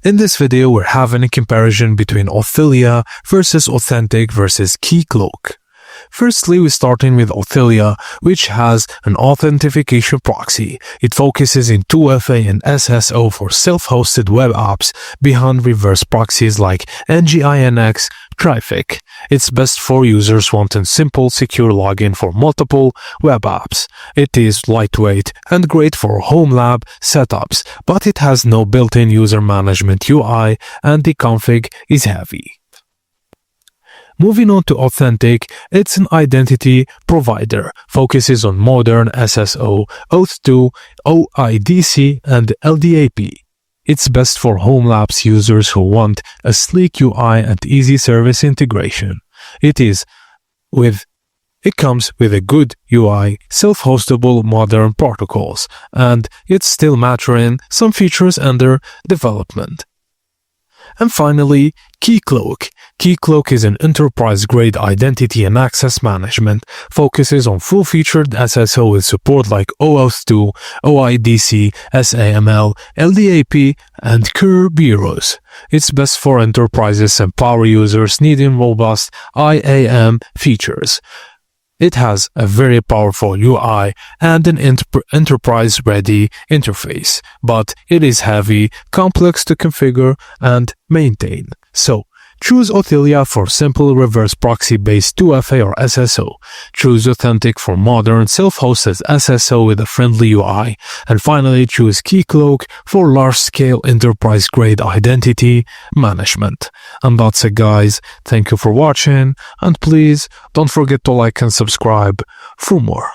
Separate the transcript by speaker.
Speaker 1: In this video, we're having a comparison between Authelia versus Authentik versus Keycloak. Firstly, we're starting with Authelia, which has an authentication proxy. It focuses in 2FA and SSO for self-hosted web apps behind reverse proxies like Nginx, Traefik. It's best for users wanting simple, secure login for multiple web apps. It is lightweight and great for home lab setups, but it has no built-in user management UI and the config is heavy. Moving on to Authentik, it's an identity provider, focuses on modern SSO, Auth2, OIDC, and LDAP. It's best for home labs users who want a sleek UI and easy service integration. It comes with a good UI, self-hostable modern protocols, and it's still maturing some features under development. And finally, Keycloak. Keycloak is an enterprise-grade identity and access management, focuses on full-featured SSO with support like OAuth2, OIDC, SAML, LDAP, and Cure bureaus. It's best for enterprises and power users needing robust IAM features. It has a very powerful UI and an enterprise-ready interface, but it is heavy, complex to configure and maintain. So, choose Authelia for simple reverse proxy-based 2FA or SSO. Choose Authentik for modern self-hosted SSO with a friendly UI. And finally, choose Keycloak for large-scale enterprise-grade identity management. And that's it, guys. Thank you for watching, and please don't forget to like and subscribe for more.